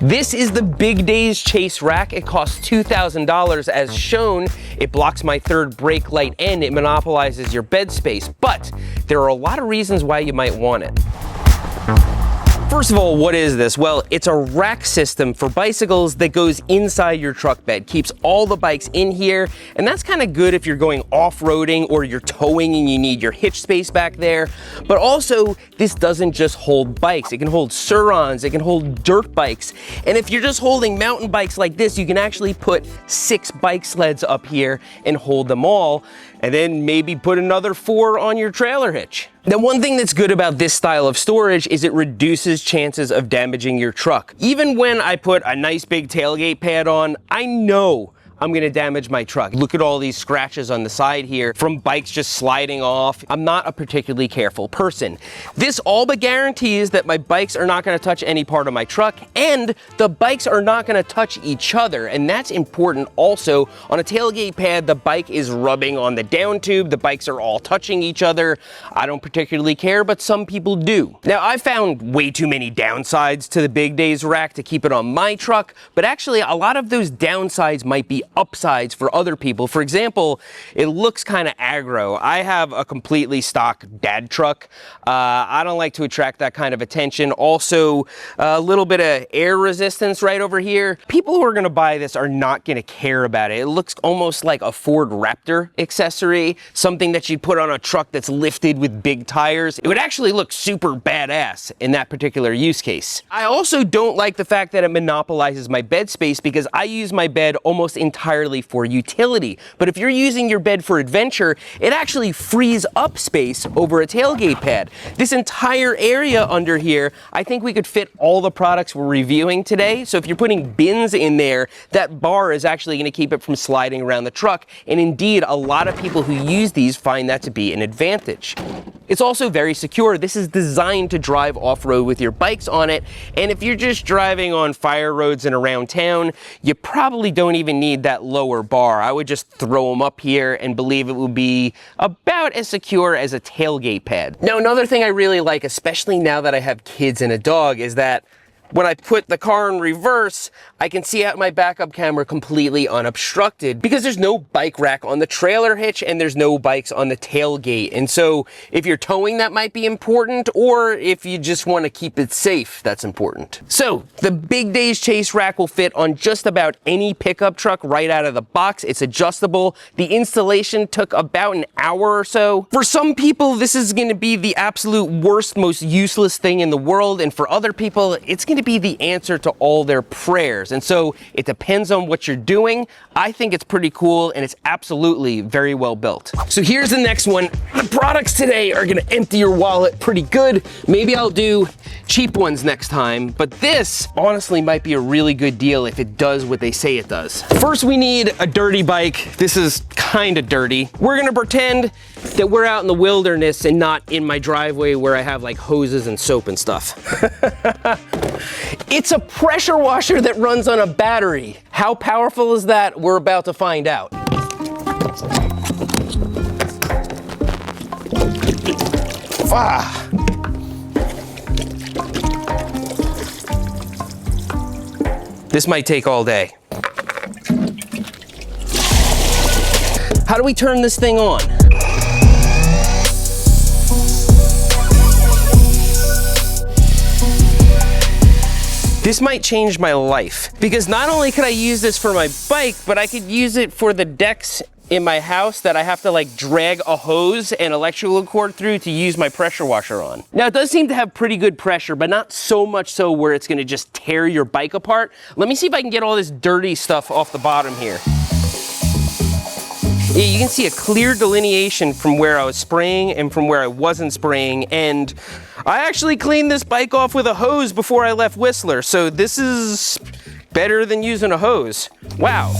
This is the Big Days Chase rack. It costs $2,000 as shown. It blocks my third brake light and it monopolizes your bed space, but there are a lot of reasons why you might want it. First of all, what is this? Well, it's a rack system for bicycles that goes inside your truck bed, keeps all the bikes in here, and that's kind of good if you're going off-roading or you're towing and you need your hitch space back there. But also, this doesn't just hold bikes. It can hold Surons, it can hold dirt bikes, and if you're just holding mountain bikes like this, you can actually put 6 bike sleds up here and hold them all, and then maybe put another 4 on your trailer hitch. Now, one thing that's good about this style of storage is it reduces chances of damaging your truck. Even when I put a nice big tailgate pad on, I know I'm gonna damage my truck. Look at all these scratches on the side here from bikes just sliding off. I'm not a particularly careful person. This all but guarantees that my bikes are not gonna touch any part of my truck, and the bikes are not gonna touch each other, and that's important also. On a tailgate pad, the bike is rubbing on the down tube, the bikes are all touching each other. I don't particularly care, but some people do. Now, I found way too many downsides to the Big Days rack to keep it on my truck, but actually a lot of those downsides might be upsides for other people. For example, it looks kind of aggro. I have a completely stock dad truck. I don't like to attract that kind of attention. Also, a little bit of air resistance right over here. People who are gonna buy this are not gonna care about it. It looks almost like a Ford Raptor accessory, something that you'd put on a truck that's lifted with big tires. It would actually look super badass in that particular use case. I also don't like the fact that it monopolizes my bed space because I use my bed almost entirely for utility. But if you're using your bed for adventure, it actually frees up space over a tailgate pad. This entire area under here, I think we could fit all the products we're reviewing today. So if you're putting bins in there, that bar is actually going to keep it from sliding around the truck. And indeed, a lot of people who use these find that to be an advantage. It's also very secure. This is designed to drive off-road with your bikes on it. And if you're just driving on fire roads and around town, you probably don't even need that lower bar. I would just throw them up here and believe it will be about as secure as a tailgate pad. Now, another thing I really like, especially now that I have kids and a dog, is that when I put the car in reverse, I can see out my backup camera completely unobstructed because there's no bike rack on the trailer hitch and there's no bikes on the tailgate. And so if you're towing, that might be important, or if you just want to keep it safe, that's important. So the Big Days Chase rack will fit on just about any pickup truck right out of the box. It's adjustable. The installation took about an hour or so. For some people, this is going to be the absolute worst, most useless thing in the world. And for other people, it's going to be the answer to all their prayers. And so it depends on what you're doing. I think it's pretty cool and it's absolutely very well built. So here's the next one. The products today are gonna empty your wallet pretty good. Maybe I'll do cheap ones next time, but this honestly might be a really good deal if it does what they say it does. First, we need a dirty bike. This is kind of dirty. We're gonna pretend that we're out in the wilderness and not in my driveway where I have like hoses and soap and stuff. It's a pressure washer that runs on a battery. How powerful is that? We're about to find out. Ah. This might take all day. How do we turn this thing on? This might change my life because not only could I use this for my bike, but I could use it for the decks in my house that I have to like drag a hose and electrical cord through to use my pressure washer on. Now it does seem to have pretty good pressure, but not so much so where it's gonna just tear your bike apart. Let me see if I can get all this dirty stuff off the bottom here. Yeah, you can see a clear delineation from where I was spraying and from where I wasn't spraying, and I actually cleaned this bike off with a hose before I left Whistler, so this is better than using a hose. Wow.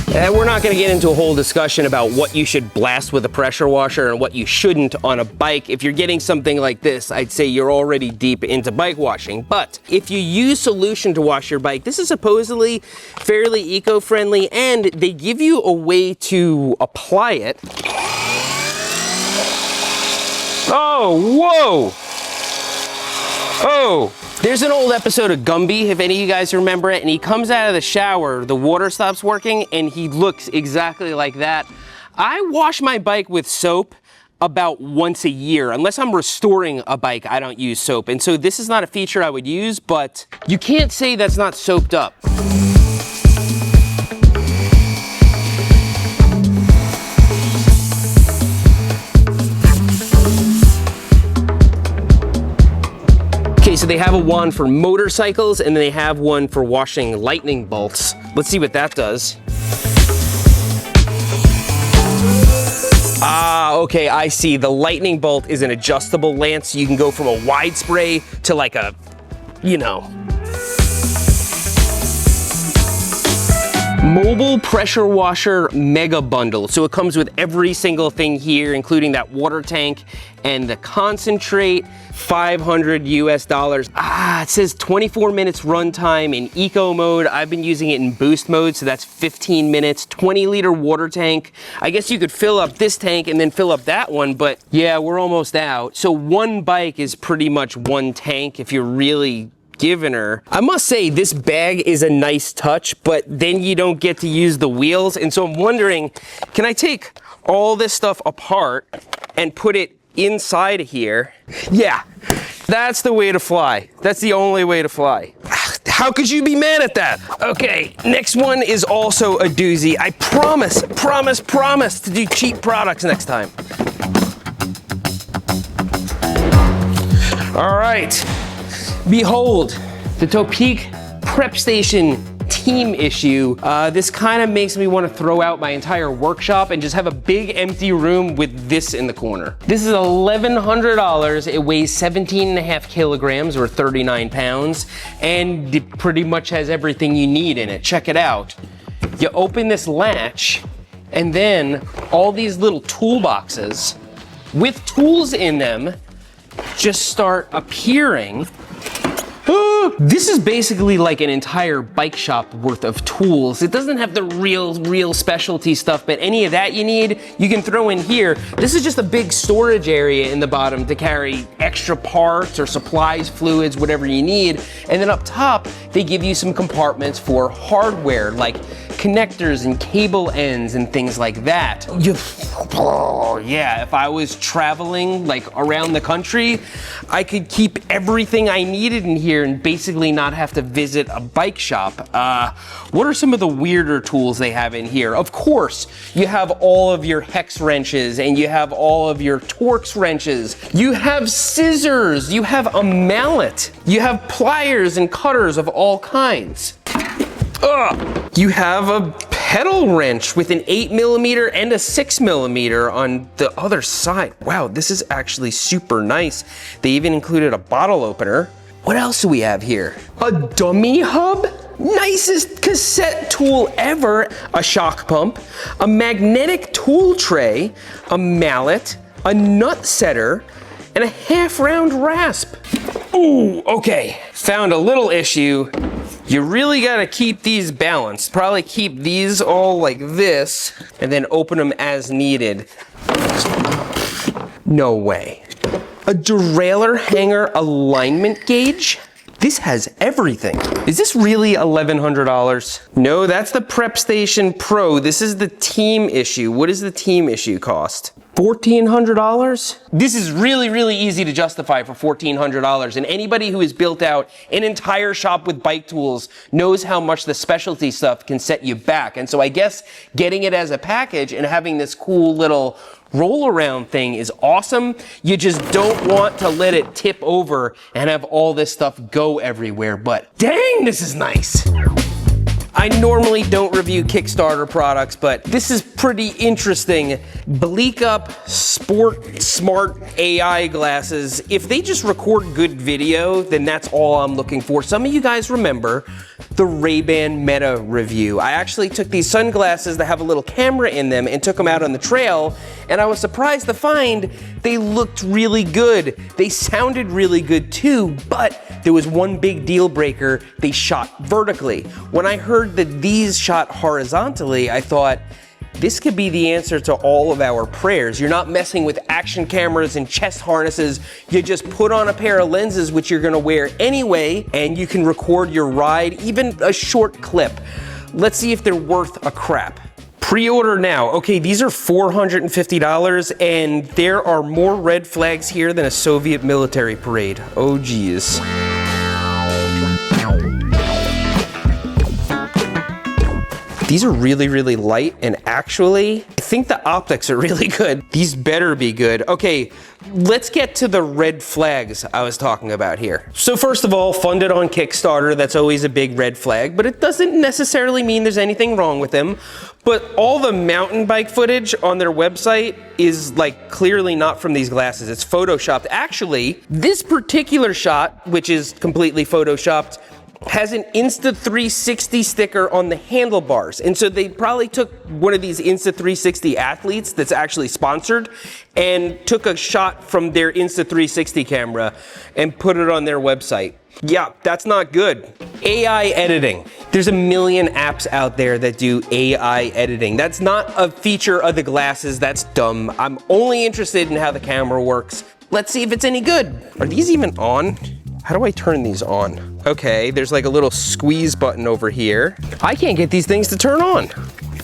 We're not going to get into a whole discussion about what you should blast with a pressure washer and what you shouldn't on a bike. If you're getting something like this, I'd say you're already deep into bike washing. But if you use solution to wash your bike, this is supposedly fairly eco-friendly, and they give you a way to apply it. Oh, whoa! Oh, There's an old episode of Gumby, if any of you guys remember it, and he comes out of the shower, the water stops working, and he looks exactly like that. I wash my bike with soap about once a year. Unless I'm restoring a bike, I don't use soap. And so this is not a feature I would use, but you can't say that's not soaped up. Okay, so they have a wand for motorcycles and they have one for washing lightning bolts. Let's see what that does. Ah, okay, I see. The lightning bolt is an adjustable lance, so you can go from a wide spray to like a, you know. Mobile pressure washer mega bundle. So it comes with every single thing here, including that water tank and the concentrate, $500 US. Ah, it says 24 minutes runtime in eco mode. I've been using it in boost mode, so that's 15 minutes, 20-liter water tank. I guess you could fill up this tank and then fill up that one, but yeah, we're almost out. So one bike is pretty much one tank if you're really giving her. I must say, this bag is a nice touch, but then you don't get to use the wheels. And so I'm wondering, can I take all this stuff apart and put it inside of here? Yeah, that's the way to fly. That's the only way to fly. How could you be mad at that? Okay, next one is also a doozy. I promise to do cheap products next time. All right. Behold, the Topeak Prep Station team issue. This kind of makes me want to throw out my entire workshop and just have a big empty room with this in the corner. This is $1,100. It weighs 17.5 kilograms or 39 pounds, and it pretty much has everything you need in it. Check it out. You open this latch, and then all these little toolboxes with tools in them just start appearing. This is basically like an entire bike shop worth of tools. It doesn't have the real specialty stuff, but any of that you need, you can throw in here. This is just a big storage area in the bottom to carry extra parts or supplies, fluids, whatever you need. And then up top, they give you some compartments for hardware, like connectors and cable ends and things like that. Yeah, if I was traveling like around the country, I could keep everything I needed in here and basically not have to visit a bike shop. What are some of the weirder tools they have in here? Of course, you have all of your hex wrenches and you have all of your Torx wrenches. You have scissors, you have a mallet, you have pliers and cutters of all kinds. You have a pedal wrench with an 8mm and a 6mm on the other side. Wow, this is actually super nice. They even included a bottle opener. What else do we have here? A dummy hub? Nicest cassette tool ever. A shock pump, a magnetic tool tray, a mallet, a nut setter, and a half-round rasp. Ooh, okay. Found a little issue. You really gotta keep these balanced. Probably keep these all like this and then open them as needed. No way. A derailleur hanger alignment gauge? This has everything. Is this really $1,100? No, that's the Prep Station Pro. This is the team issue. What does the team issue cost? $1,400? This is really easy to justify for $1,400, and anybody who has built out an entire shop with bike tools knows how much the specialty stuff can set you back. And so I guess getting it as a package and having this cool little roll around thing is awesome. You just don't want to let it tip over and have all this stuff go everywhere, but dang, this is nice. I normally don't review Kickstarter products, but this is pretty interesting. Bleak Up Sport Smart AI glasses. If they just record good video, then that's all I'm looking for. Some of you guys remember the Ray-Ban Meta review. I actually took these sunglasses that have a little camera in them and took them out on the trail, and I was surprised to find they looked really good. They sounded really good too, but there was one big deal breaker: they shot vertically. When I heard that these shot horizontally, I thought, this could be the answer to all of our prayers. You're not messing with action cameras and chest harnesses. You just put on a pair of lenses, which you're gonna wear anyway, and you can record your ride, even a short clip. Let's see if they're worth a crap. Pre-order now. Okay, these are $450, and there are more red flags here than a Soviet military parade. Oh geez. These are really, really light, and actually, I think the optics are really good. These better be good. Okay, let's get to the red flags I was talking about here. So first of all, funded on Kickstarter, that's always a big red flag, but it doesn't necessarily mean there's anything wrong with them. But all the mountain bike footage on their website is like clearly not from these glasses. It's photoshopped. Actually, this particular shot, which is completely photoshopped, has an Insta360 sticker on the handlebars. And so they probably took one of these Insta360 athletes that's actually sponsored and took a shot from their Insta360 camera and put it on their website. Yeah, that's not good. AI editing. There's a million apps out there that do AI editing. That's not a feature of the glasses. That's dumb. I'm only interested in how the camera works. Let's see if it's any good. Are these even on? How do I turn these on? Okay, there's like a little squeeze button over here. I can't get these things to turn on.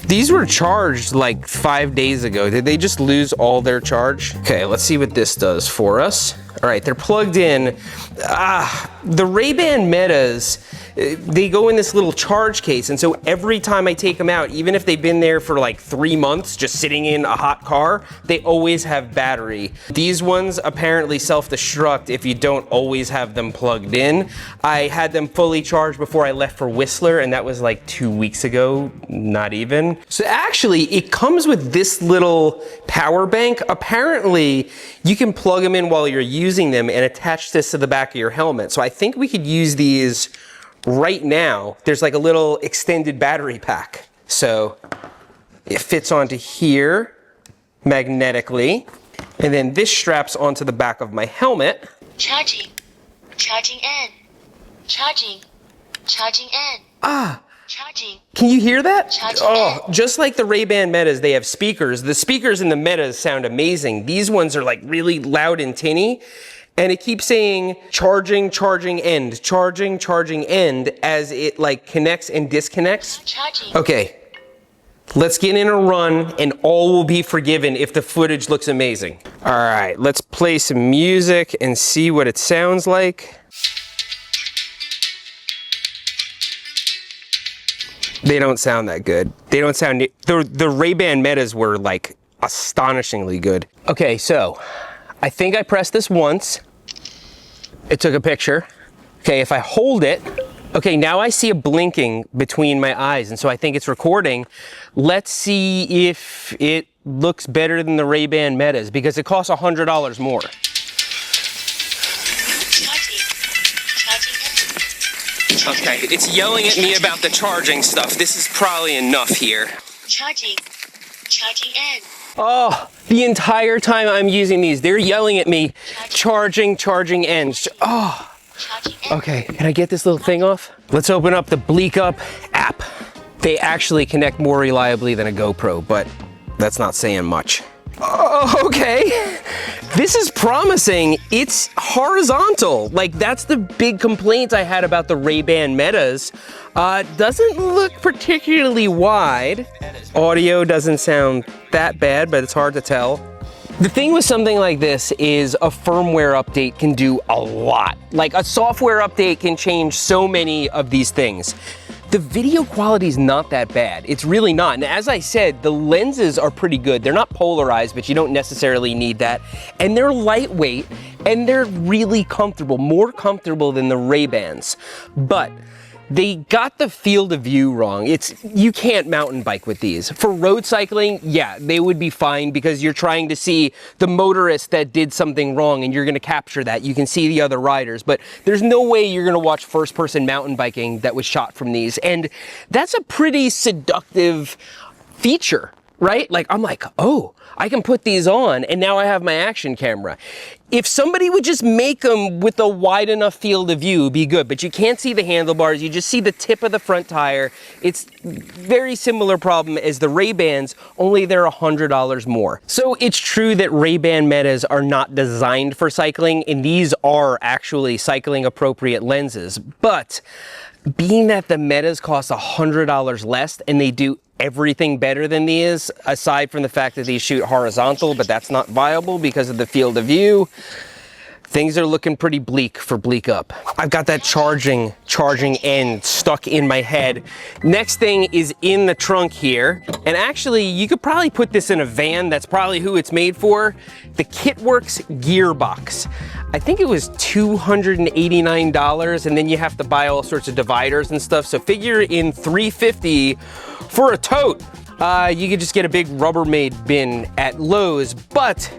These were charged like 5 days ago. Did they just lose all their charge? Okay, let's see what this does for us. All right, they're plugged in. The Ray-Ban Metas, they go in this little charge case, and so every time I take them out, even if they've been there for like 3 months, just sitting in a hot car, they always have battery. These ones apparently self-destruct if you don't always have them plugged in. I had them fully charged before I left for Whistler, and that was like 2 weeks ago, not even. So actually, it comes with this little power bank. Apparently, you can plug them in while you're using them and attach this to the back of your helmet. So I think we could use these right now. There's like a little extended battery pack. So it fits onto here magnetically. And then this straps onto the back of my helmet. Charging. Charging in. Charging. Charging in. Charging. Can you hear that? Charging Oh, just like the Ray-Ban Metas, they have speakers. The speakers in the Metas sound amazing. These ones are like really loud and tinny. And it keeps saying charging, charging end, charging, charging end as it like connects and disconnects. Charging. Okay, let's get in a run and all will be forgiven if the footage looks amazing. All right, let's play some music and see what it sounds like. They don't sound that good. They don't sound, the Ray-Ban Metas were like astonishingly good. Okay, so I think I pressed this once. It took a picture. Okay, if I hold it, okay, now I see a blinking between my eyes, and so I think it's recording. Let's see if it looks better than the Ray-Ban Metas, because it costs $100 more. Okay, it's yelling at me about the charging stuff. This is probably enough here. Charging. Charging in. Oh, the entire time I'm using these, they're yelling at me, charging, charging ends. Oh, okay, can I get this little thing off? Let's open up the Bleak Up app. They actually connect more reliably than a GoPro, but that's not saying much. Oh, okay. This is promising. It's horizontal. Like, that's the big complaint I had about the Ray-Ban Metas. Doesn't look particularly wide. Audio doesn't sound that bad, but it's hard to tell. The thing with something like this is a firmware update can do a lot. Like, a software update can change so many of these things. The video quality is not that bad. It's really not. And as I said, the lenses are pretty good. They're not polarized, but you don't necessarily need that. And they're lightweight, and they're really comfortable, more comfortable than the Ray-Bans. But they got the field of view wrong. You can't mountain bike with these. For road cycling, yeah, they would be fine because you're trying to see the motorist that did something wrong and you're gonna capture that. You can see the other riders, but there's no way you're gonna watch first-person mountain biking that was shot from these. And that's a pretty seductive feature, right? Like, I'm like, oh, I can put these on and now I have my action camera. If somebody would just make them with a wide enough field of view, it'd be good, but you can't see the handlebars, you just see the tip of the front tire. It's very similar problem as the Ray-Bans, only they're $100 more. So it's true that Ray-Ban Metas are not designed for cycling, and these are actually cycling appropriate lenses, but being that the Metas cost $100 less and they do everything better than these, aside from the fact that these shoot horizontal, but that's not viable because of the field of view, things are looking pretty bleak for Bleak Up. I've got that charging end stuck in my head. Next thing is in the trunk here. And actually, you could probably put this in a van. That's probably who it's made for. The KitWorks gearbox. I think it was $289, and then you have to buy all sorts of dividers and stuff. So figure in $350 for a tote. You could just get a big Rubbermaid bin at Lowe's, but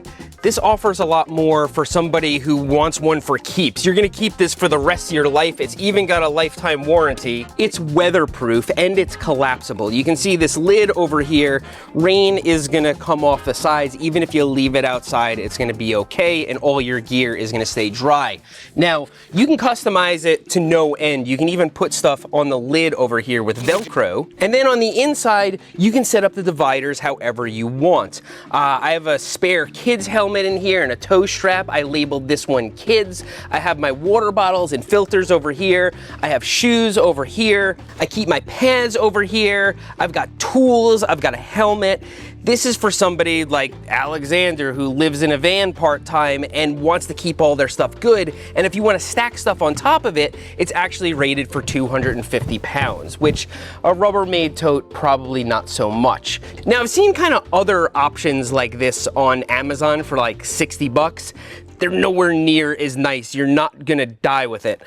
this offers a lot more for somebody who wants one for keeps. You're gonna keep this for the rest of your life. It's even got a lifetime warranty. It's weatherproof and it's collapsible. You can see this lid over here. Rain is gonna come off the sides. Even if you leave it outside, it's gonna be okay, and all your gear is gonna stay dry. Now, you can customize it to no end. You can even put stuff on the lid over here with Velcro. And then on the inside, you can set up the dividers however you want. I have a spare kids helmet in here and a toe strap. I labeled this one kids. I have my water bottles and filters over here. I have shoes over here. I keep my pads over here. I've got tools. I've got a helmet. This is for somebody like Alexander who lives in a van part-time and wants to keep all their stuff good. And if you want to stack stuff on top of it, it's actually rated for 250 pounds, which a Rubbermaid tote, probably not so much. Now, I've seen kind of other options like this on Amazon for like 60 bucks. They're nowhere near as nice. You're not gonna die with it.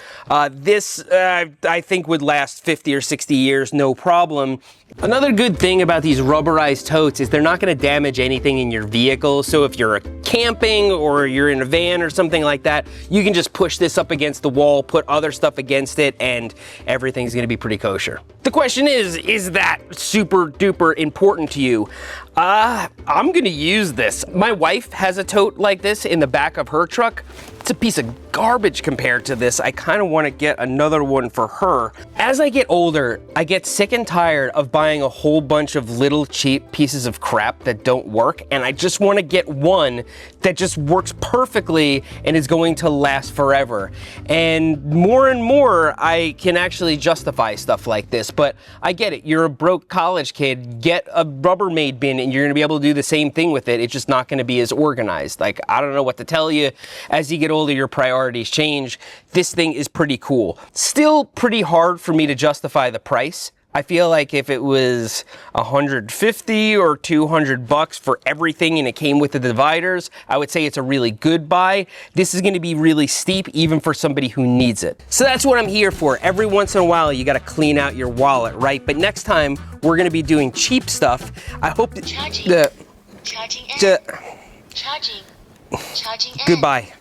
This, I think, would last 50 or 60 years, no problem. Another good thing about these rubberized totes is they're not gonna damage anything in your vehicle. So if you're camping or you're in a van or something like that, you can just push this up against the wall, put other stuff against it, and everything's gonna be pretty kosher. The question is that super duper important to you? I'm gonna use this. My wife has a tote like this in the back of her truck. It's a piece of garbage compared to this. I kind of want to get another one for her. As I get older, I get sick and tired of buying a whole bunch of little cheap pieces of crap that don't work, and I just want to get one that just works perfectly and is going to last forever. And more, I can actually justify stuff like this, but I get it. You're a broke college kid, get a Rubbermaid bin and you're gonna be able to do the same thing with it. It's just not gonna be as organized. Like, I don't know what to tell you. As you get older, your priorities change. This thing is pretty cool. Still pretty hard for me to justify the price. I feel like if it was 150 or 200 bucks for everything and it came with the dividers, I would say it's a really good buy. This is gonna be really steep even for somebody who needs it. So that's what I'm here for. Every once in a while, you gotta clean out your wallet, right? But next time, we're gonna be doing cheap stuff. I hope that Charging in. Charging in. goodbye.